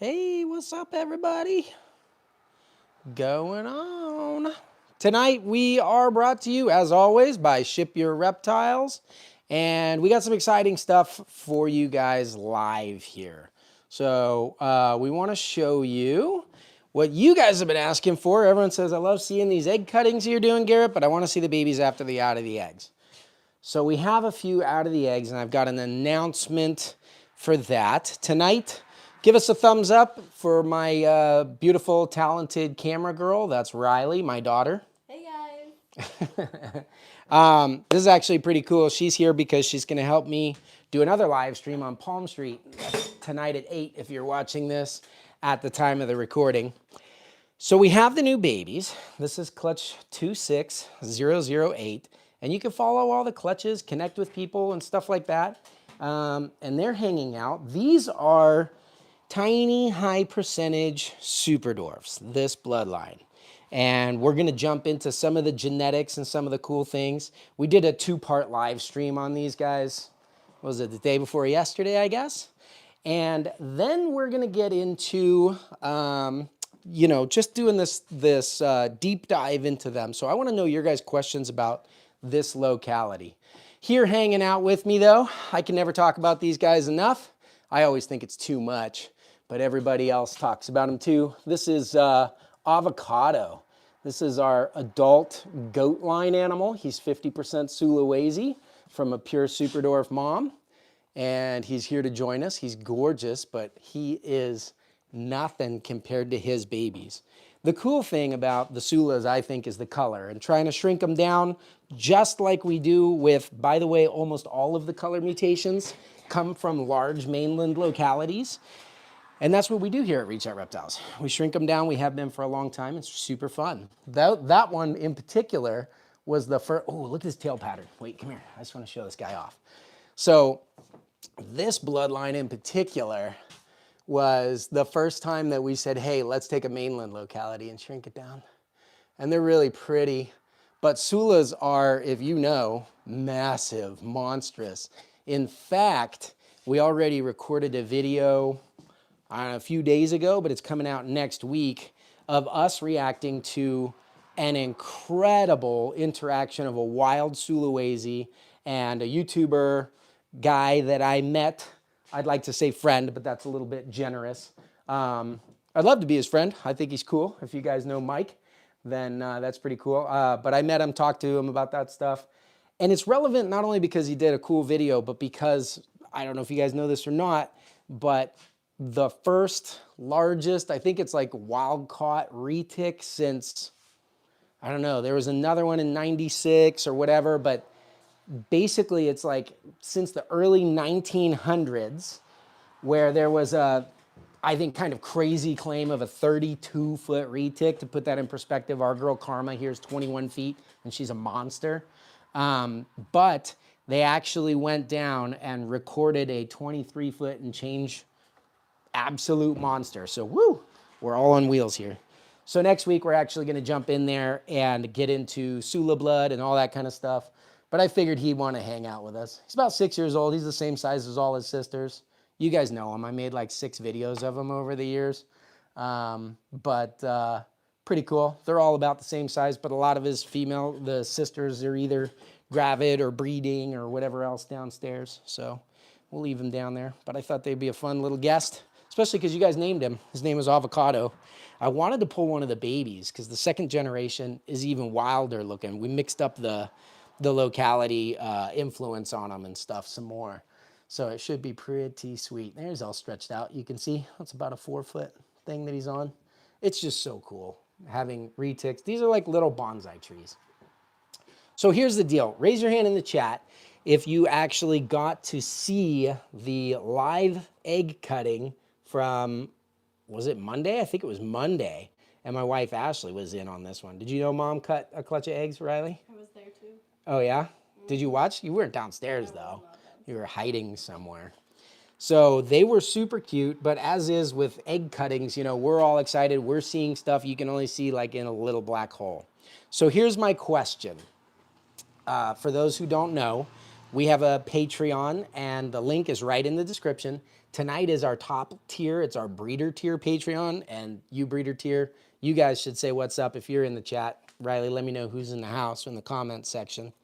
Hey, what's up, everybody? Going on. Tonight, we are brought to you, as always, by Ship Your Reptiles. And we got some exciting stuff for you guys live here. So, we want to show you what you guys have been asking for. Everyone says, I love seeing these egg cuttings you're doing, Garrett, but I want to see the babies after the out of the eggs. So, we have a few out of the eggs, and I've got an announcement for that. Tonight, give us a thumbs up for my beautiful, talented camera girl. That's Riley, my daughter. Hey guys. This is actually pretty cool. She's here because she's going to help me do another live stream on Palm Street tonight at 8 if you're watching this at the time of the recording. So we have the new babies. This is clutch 26008. And you can follow all the clutches, connect with people and stuff like that. And they're hanging out. These are tiny, high percentage super dwarfs, this bloodline. And we're going to jump into some of the genetics and some of the cool things. We did a 2-part live stream on these guys. What was it, the day before yesterday, I guess? And then we're going to get into, just doing this deep dive into them. So I want to know your guys' questions about this locality. Here hanging out with me, though, I can never talk about these guys enough. I always think it's too much, but everybody else talks about them too. This is Avocado. This is our adult goat line animal. He's 50% Sulawesi from a pure super dwarf mom, and he's here to join us. He's gorgeous, but he is nothing compared to his babies. The cool thing about the Sulas, I think, is the color, and trying to shrink them down just like we do with, by the way, almost all of the color mutations come from large mainland localities. And that's what we do here at Reach Out Reptiles. We shrink them down. We have been for a long time. It's super fun. That one in particular was the first. Oh, look at this tail pattern. Wait, come here. I just want to show this guy off. So this bloodline in particular was the first time that we said, hey, let's take a mainland locality and shrink it down. And they're really pretty. But Sulas are, if you know, massive, monstrous. In fact, we already recorded a video a few days ago, but it's coming out next week, of us reacting to an incredible interaction of a wild Sulawesi and a YouTuber guy that I met. I'd like to say friend, but that's a little bit generous. I'd love to be his friend. I think he's cool. If you guys know Mike, then that's pretty cool. But I met him, talked to him about that stuff. And it's relevant not only because he did a cool video, but because, I don't know if you guys know this or not, but the first largest, I think it's like wild caught retic since, I don't know, there was another one in 96 or whatever, but basically it's like since the early 1900s where there was a, I think, kind of crazy claim of a 32-foot retic. To put that in perspective, our girl Karma here is 21 feet and she's a monster. But they actually went down and recorded a 23-foot and change absolute monster. So woo, we're all on wheels here. So next week we're actually going to jump in there and get into Sula blood and all that kind of stuff. But I figured he'd want to hang out with us. He's about 6 years old. He's the same size as all his sisters. You guys know him. I made like 6 videos of him over the years. Pretty cool. They're all about the same size, but a lot of his the sisters are either gravid or breeding or whatever else downstairs. So we'll leave him down there. But I thought they'd be a fun little guest, especially because you guys named him. His name was Avocado. I wanted to pull one of the babies because the second generation is even wilder looking. We mixed up the locality influence on them and stuff some more. So it should be pretty sweet. There's all stretched out. You can see that's about a 4-foot thing that he's on. It's just so cool having retics. These are like little bonsai trees. So here's the deal. Raise your hand in the chat if you actually got to see the live egg cutting from, was it Monday? I think it was Monday. And my wife Ashley was in on this one. Did you know Mom cut a clutch of eggs, Riley? I was there too. Oh yeah? Did you watch? You weren't downstairs though. You were hiding somewhere. So they were super cute, but as is with egg cuttings, you know, we're all excited. We're seeing stuff you can only see like in a little black hole. So here's my question. For those who don't know, we have a Patreon and the link is right in the description. Tonight is our top tier. It's our breeder tier Patreon, and you breeder tier, you guys should say what's up if you're in the chat. Riley, let me know who's in the house in the comments section.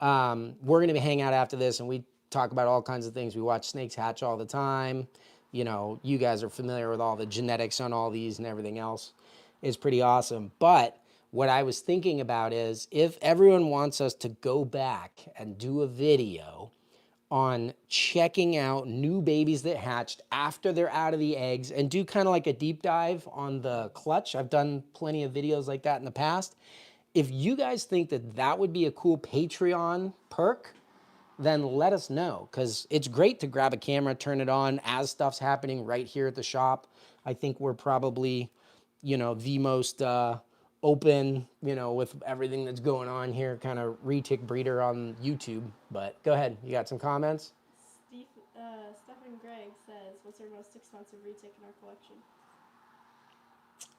We're going to be hang out after this, and we talk about all kinds of things. We watch snakes hatch all the time. You know, you guys are familiar with all the genetics on all these and everything else. It's pretty awesome. But what I was thinking about is if everyone wants us to go back and do a video on checking out new babies that hatched after they're out of the eggs and do kind of like a deep dive on the clutch. I've done plenty of videos like that in the past. If you guys think that that would be a cool Patreon perk, then let us know, because it's great to grab a camera, turn it on as stuff's happening right here at the shop. I think we're probably, you know, the most open, you know, with everything that's going on here, kind of retic breeder on YouTube. But go ahead, you got some comments? Stephen Gregg says, what's our most expensive retic in our collection?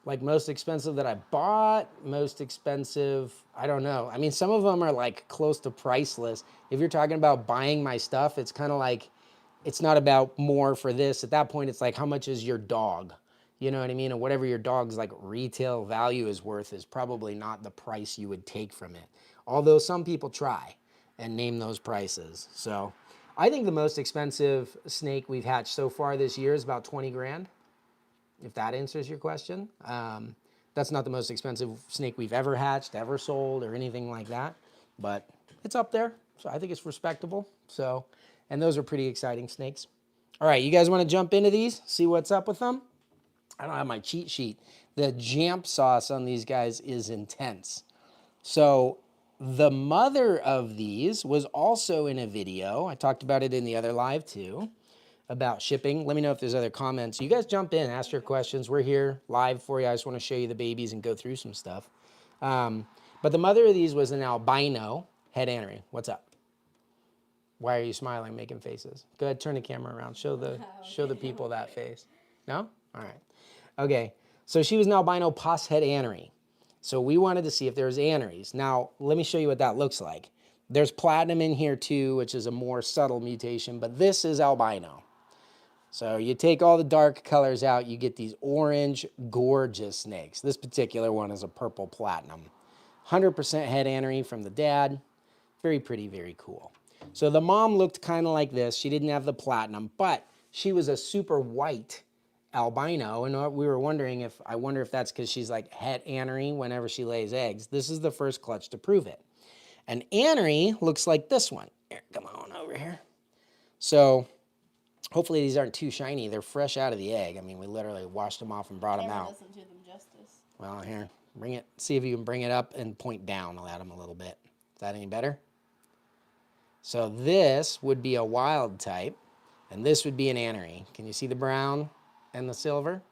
Like most expensive that I bought, most expensive, I don't know. I mean, some of them are like close to priceless. If you're talking about buying my stuff, it's kind of like, it's not about more for this. At that point, it's like, how much is your dog? You know what I mean? And whatever your dog's like retail value is worth is probably not the price you would take from it. Although some people try and name those prices. So I think the most expensive snake we've hatched so far this year is about 20 grand. If that answers your question. That's not the most expensive snake we've ever hatched, ever sold, or anything like that, but it's up there, so I think it's respectable. So, and those are pretty exciting snakes. All right, you guys want to jump into these, see what's up with them? I don't have my cheat sheet. The jamp sauce on these guys is intense. So the mother of these was also in a video. I talked about it in the other live too, about shipping. Let me know if there's other comments. You guys jump in, ask your questions. We're here live for you. I just want to show you the babies and go through some stuff. But the mother of these was an albino head anery. What's up? Why are you smiling, making faces? Go ahead, turn the camera around. Show the people that face. No? All right. Okay. So she was an albino pos head anery. So we wanted to see if there's aneries. Now, let me show you what that looks like. There's platinum in here too, which is a more subtle mutation, but this is albino. So you take all the dark colors out, you get these orange, gorgeous snakes. This particular one is a purple platinum. 100% head anery from the dad. Very pretty, very cool. So the mom looked kind of like this. She didn't have the platinum, but she was a super white albino. And we were wondering I wonder if that's because she's like head anery whenever she lays eggs. This is the first clutch to prove it. An anery looks like this one. Here, come on over here. So hopefully these aren't too shiny. They're fresh out of the egg. I mean, we literally washed them off and brought them out. Doesn't do them justice. Well, here, bring it. See if you can bring it up and point down at them a little bit. Is that any better? So this would be a wild type, and this would be an anery. Can you see the brown and the silver?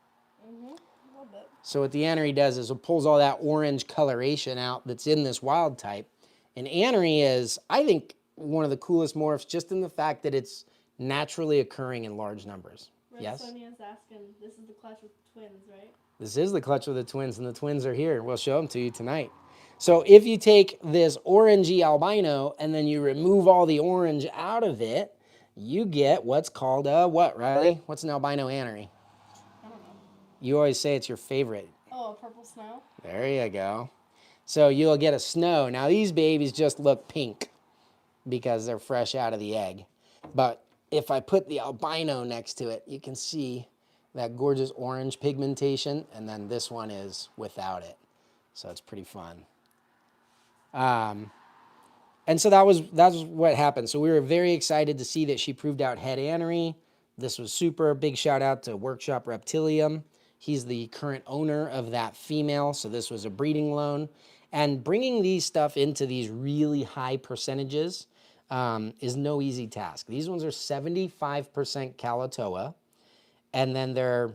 Mm-hmm. A little bit. So what the anery does is it pulls all that orange coloration out that's in this wild type. An anery is, I think, one of the coolest morphs just in the fact that it's naturally occurring in large numbers. Red Yes? Sonia's asking, this is the clutch with twins, right? This is the clutch with the twins, and the twins are here. We'll show them to you tonight. So if you take this orangey albino and then you remove all the orange out of it, you get what's called a what, Riley? What's an albino anery? I don't know. You always say it's your favorite. Oh, a purple snow? There you go. So you'll get a snow. Now these babies just look pink because they're fresh out of the egg. But if I put the albino next to it, you can see that gorgeous orange pigmentation, and then this one is without it. So it's pretty fun. And so that's what happened. So we were very excited to see that she proved out head anery. This was super. Big shout out to Workshop Reptilium. He's the current owner of that female. So this was a breeding loan. And bringing these stuff into these really high percentages is no easy task. These ones are 75% Calatoa. And then they're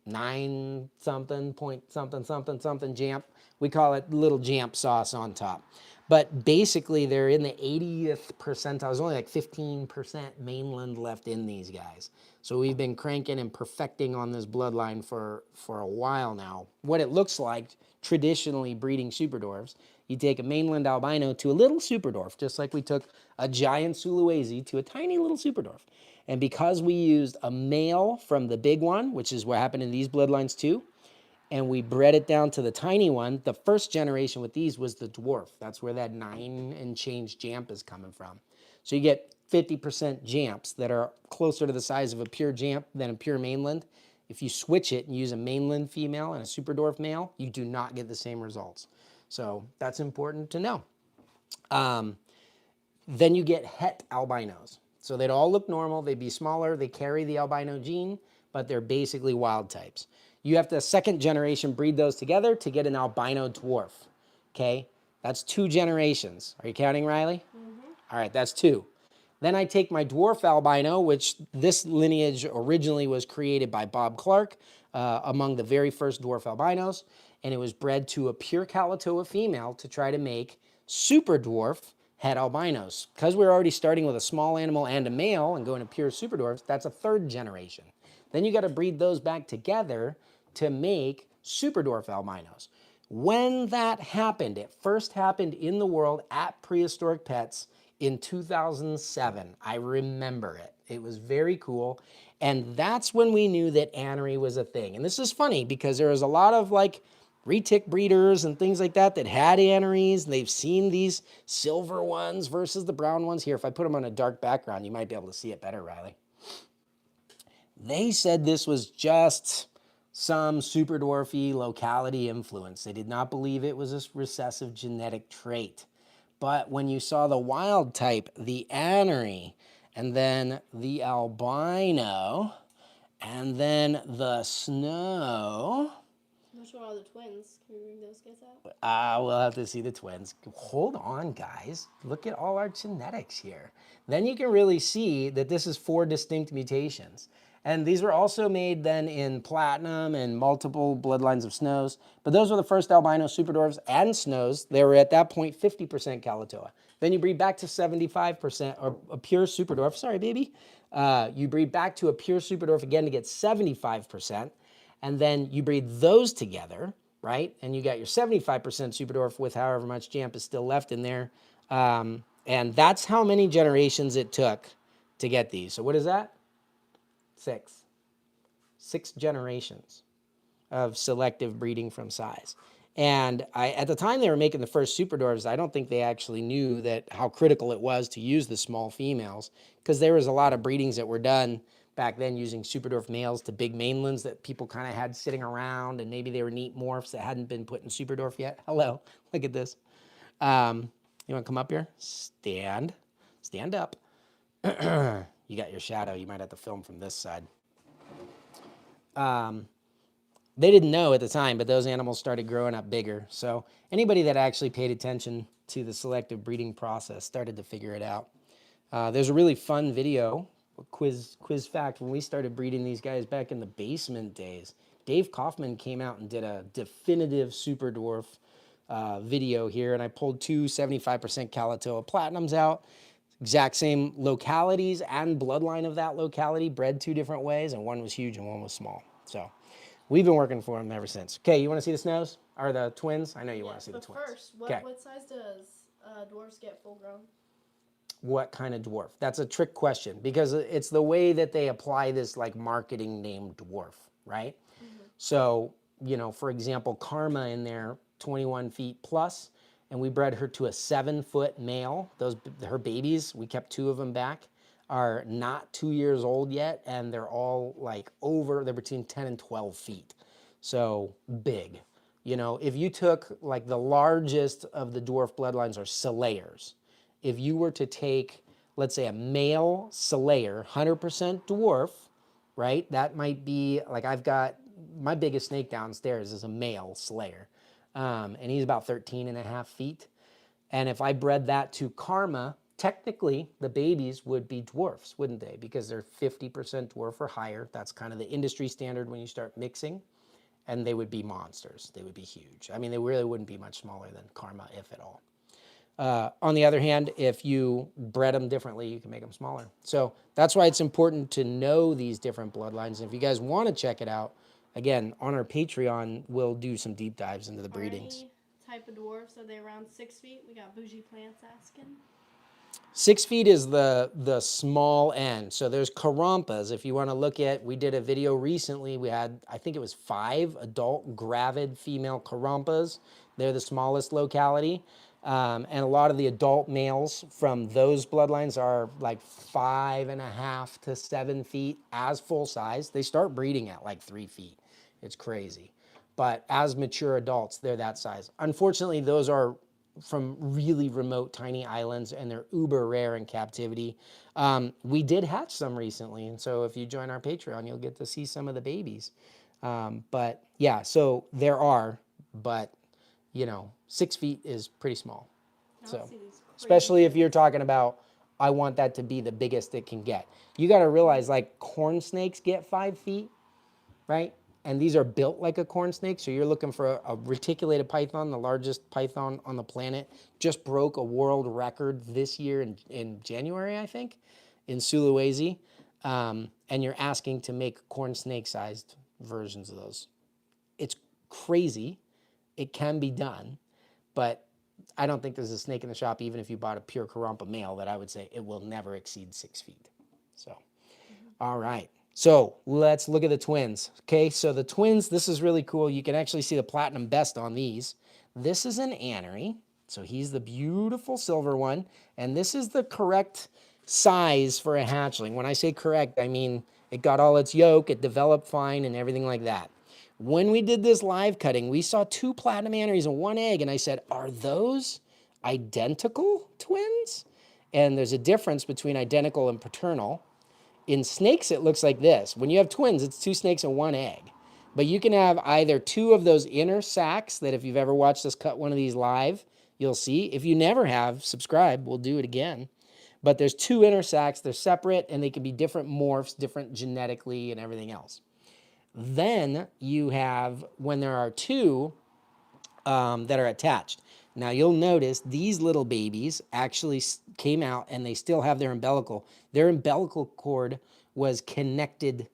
9 something, point something, something, something jamp. We call it little jamp sauce on top. But basically, they're in the 80th percentile. There's only like 15% mainland left in these guys. So we've been cranking and perfecting on this bloodline for a while now. What it looks like, traditionally breeding super dwarfs, you take a mainland albino to a little super dwarf, just like we took a giant Sulawesi to a tiny little super dwarf. And because we used a male from the big one, which is what happened in these bloodlines too, and we bred it down to the tiny one, the first generation with these was the dwarf. That's where that 9 and change jamp is coming from. So you get 50% jamps that are closer to the size of a pure jamp than a pure mainland. If you switch it and use a mainland female and a super dwarf male, you do not get the same results. So that's important to know. Then you get het albinos. So they'd all look normal. They'd be smaller. They carry the albino gene, but they're basically wild types. You have to second generation breed those together to get an albino dwarf. Okay, that's 2 generations. Are you counting, Riley? All right, that's 2. Then I take my dwarf albino, which this lineage originally was created by Bob Clark among the very first dwarf albinos, and it was bred to a pure Kalatoa female to try to make super dwarf het albinos. Because we're already starting with a small animal and a male and going to pure super dwarfs, that's a 3rd generation. Then you got to breed those back together to make super dwarf albinos. When that happened, it first happened in the world at Prehistoric Pets in 2007. I remember it. It was very cool. And that's when we knew that anery was a thing. And this is funny because there was a lot of like retic breeders and things like that that had aneries. And they've seen these silver ones versus the brown ones. Here, if I put them on a dark background, you might be able to see it better, Riley. They said this was just some super dwarfy locality influence. They did not believe it was a recessive genetic trait. But when you saw the wild type, the anery, and then the albino, and then the snow. Which one are the twins? Can we bring those guys out? We'll have to see the twins. Hold on, guys. Look at all our genetics here. Then you can really see that this is 4 distinct mutations. And these were also made then in platinum and multiple bloodlines of snows. But those were the first albino super dwarfs and snows. They were at that point 50% Kalatoa. Then you breed back to 75%, or a pure super dwarf. Sorry, baby. You breed back to a pure super dwarf again to get 75%. And then you breed those together, right? And you got your 75% super dwarf with however much jamp is still left in there. And that's how many generations it took to get these. So what is that? 6 generations of selective breeding from size. And at the time they were making the first super dwarves, I don't think they actually knew that how critical it was to use the small females, because there was a lot of breedings that were done back then using super dwarf males to big mainlands that people kind of had sitting around, and maybe they were neat morphs that hadn't been put in super dwarf yet. Hello, look at this. You want to come up here? Stand up. You got your shadow. You might have to film from this side. They didn't know at the time, but those animals started growing up bigger. So anybody that actually paid attention to the selective breeding process started to figure it out. There's a really fun video, a quiz fact, when we started breeding these guys back in the basement days. Dave Kaufman came out and did a definitive super dwarf video here, and I pulled 2 75% Kalatoa Platinums out. Exact same localities and bloodline of that locality, bred 2 different ways, and one was huge and one was small. So we've been working for them ever since. Okay, you want to see the snows? Or the twins? I know you want to see the twins. But first, what size does dwarves get full grown? What kind of dwarf? That's a trick question, because it's the way that they apply this like marketing name dwarf, right? So, you know, for example, Karma in there, 21 feet plus, and we bred her to a 7-foot male. Her babies, we kept 2 of them back, are not 2 years old yet, and they're all like they're between 10 and 12 feet. So big. You know, if you took like the largest of the dwarf bloodlines are Salayers. If you were to take, let's say, a male Salayer, 100% dwarf, right? That might be, like I've got, my biggest snake downstairs is a male Slayer. And he's about 13 and a half feet. And if I bred that to Karma, technically the babies would be dwarfs, wouldn't they? Because they're 50% dwarf or higher. That's kind of the industry standard when you start mixing. And they would be monsters. They would be huge. I mean, they really wouldn't be much smaller than Karma, if at all. On the other hand, if you bred them differently, you can make them smaller. So that's why it's important to know these different bloodlines. And if you guys want to check it out, again, on our Patreon, we'll do some deep dives into the breedings. Any type of dwarfs, are they around 6 feet? We got Bougie Plants asking. 6 feet is the small end. So there's carumpas. If you want to look at, we did a video recently. We had, I think it was 5 adult gravid female carumpas. They're the smallest locality. And a lot of the adult males from those bloodlines are like 5.5 to 7 feet as full size. They start breeding at like 3 feet. It's crazy. But as mature adults, they're that size. Unfortunately, those are from really remote tiny islands and they're uber rare in captivity. We did hatch some recently. And so if you join our Patreon, you'll get to see some of the babies. But yeah, so there are, but 6 feet is pretty small. So especially if you're talking about, I want that to be the biggest it can get. You got to realize like corn snakes get 5 feet, right? And these are built like a corn snake. So you're looking for a reticulated python, the largest python on the planet. Just broke a world record this year in January, I think, in Sulawesi. And you're asking to make corn snake-sized versions of those. It's crazy. It can be done. But I don't think there's a snake in the shop, even if you bought a pure Karumpa male, that I would say it will never exceed 6 feet. So, all right. So let's look at the twins. Okay, so the twins, this is really cool. You can actually see the platinum best on these. This is an anery. So he's the beautiful silver one. And this is the correct size for a hatchling. When I say correct, I mean it got all its yolk, it developed fine and everything like that. When we did this live cutting, we saw 2 platinum aneries and 1 egg. And I said, are those identical twins? And there's a difference between identical and paternal. In snakes, it looks like this. When you have twins, it's 2 snakes and 1 egg. But you can have either 2 of those inner sacs that if you've ever watched us cut one of these live, you'll see. If you never have, subscribe. We'll do it again. But there's 2 inner sacs. They're separate, and they can be different morphs, different genetically and everything else. Then you have, when there are 2 that are attached. Now you'll notice these little babies actually came out and they still have their umbilical. Their umbilical cord was connected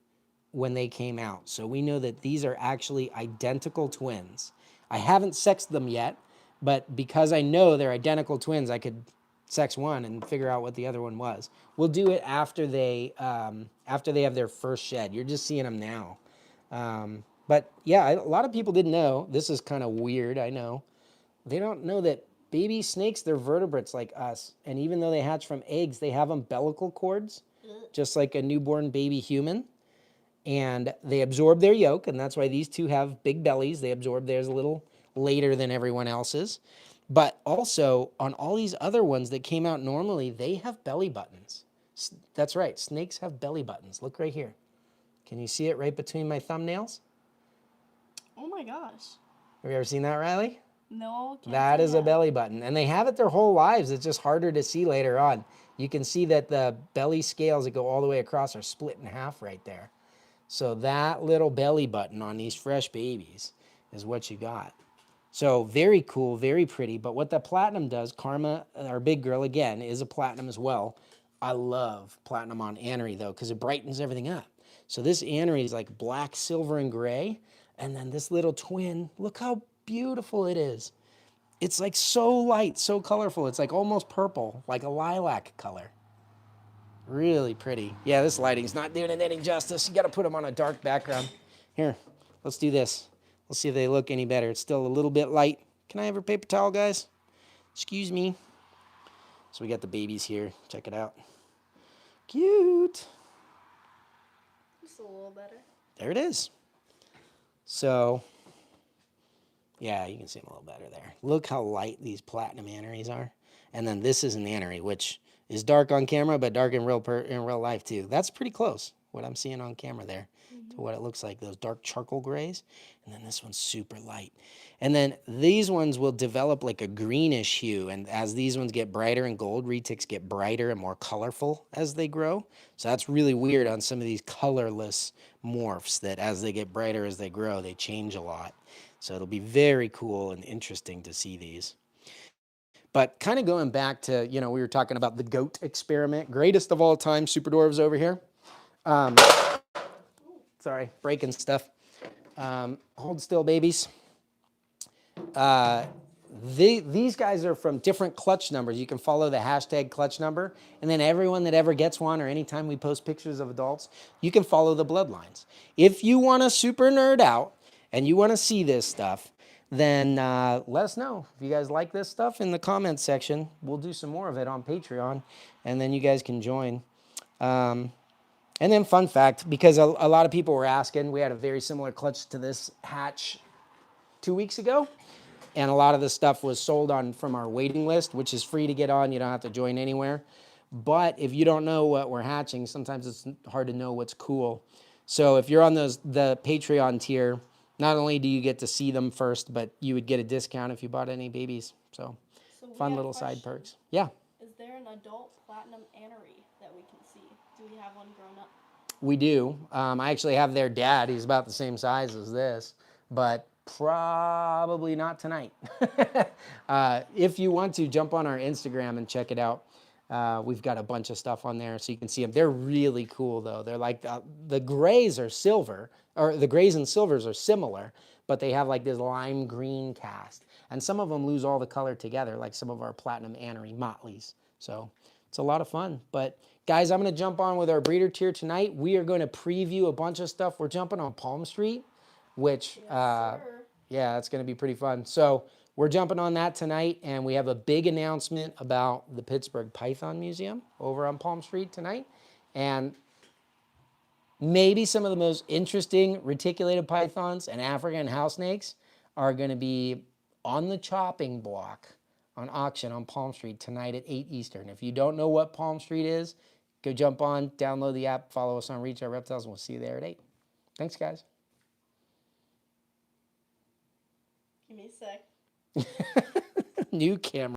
when they came out. So we know that these are actually identical twins. I haven't sexed them yet, but because I know they're identical twins, I could sex one and figure out what the other one was. We'll do it after they have their first shed. You're just seeing them now. But yeah, a lot of people didn't know. This is kind of weird, I know. They don't know that baby snakes, they're vertebrates like us. And even though they hatch from eggs, they have umbilical cords, just like a newborn baby human. And they absorb their yolk, and that's why these 2 have big bellies. They absorb theirs a little later than everyone else's. But also, on all these other ones that came out normally, they have belly buttons. That's right, snakes have belly buttons. Look right here. Can you see it right between my thumbnails? Oh my gosh. Have you ever seen that, Riley? No. That is a belly button. And they have it their whole lives. It's just harder to see later on. You can see that the belly scales that go all the way across are split in half right there. So that little belly button on these fresh babies is what you got. So very cool, very pretty. But what the platinum does, Karma, our big girl, again, is a platinum as well. I love platinum on anery, though, because it brightens everything up. So this anery is like black, silver, and gray. And then this little twin, look how beautiful it is. It's like so light, so colorful. It's like almost purple, like a lilac color. Really pretty. Yeah, this lighting's not doing it any justice. You got to put them on a dark background. Here, let's do this. Let's see if they look any better. It's still a little bit light. Can I have a paper towel, guys? Excuse me. So we got the babies here. Check it out. Cute. Just a little better. There it is. So, yeah, you can see them a little better there. Look how light these platinum aneries are. And then this is an anery, which is dark on camera, but dark in real life too. That's pretty close, what I'm seeing on camera there, to what it looks like, those dark charcoal grays. And then this one's super light. And then these ones will develop like a greenish hue. And as these ones get brighter and gold, retics get brighter and more colorful as they grow. So that's really weird on some of these colorless morphs, that as they get brighter as they grow, they change a lot. So it'll be very cool and interesting to see these. But kind of going back to, we were talking about the goat experiment, greatest of all time, super dwarves over here. Sorry, breaking stuff. Hold still, babies. these guys are from different clutch numbers. You can follow the hashtag clutch number, and then everyone that ever gets one, or anytime we post pictures of adults, you can follow the bloodlines. If you want to super nerd out and you want to see this stuff, then let us know. If you guys like this stuff in the comments section, we'll do some more of it on Patreon, and then you guys can join. And then fun fact, because a lot of people were asking, we had a very similar clutch to this hatch 2 weeks ago. And a lot of the stuff was sold on from our waiting list, which is free to get on. You don't have to join anywhere. But if you don't know what we're hatching, sometimes it's hard to know what's cool. So if you're on the Patreon tier, not only do you get to see them first, but you would get a discount if you bought any babies. So fun little side perks. Yeah. Is there an adult platinum anery that we can see? Do we have one grown up? We do. I actually have their dad. He's about the same size as this, but probably not tonight. If you want to, jump on our Instagram and check it out. We've got a bunch of stuff on there so you can see them. They're really cool, though. They're like the grays are silver, or the grays and silvers are similar, but they have like this lime green cast. And some of them lose all the color together, like some of our platinum anery motleys. So it's a lot of fun. But guys, I'm going to jump on with our breeder tier tonight. We are going to preview a bunch of stuff. We're jumping on Palm Street, which, yeah, it's going to be pretty fun. So we're jumping on that tonight, and we have a big announcement about the Pittsburgh Python Museum over on Palm Street tonight. And maybe some of the most interesting reticulated pythons and African house snakes are going to be on the chopping block on auction on Palm Street tonight at 8 Eastern. If you don't know what Palm Street is, go jump on, download the app, follow us on Reach Our Reptiles, and we'll see you there at 8. Thanks, guys. Give me a sec. New camera.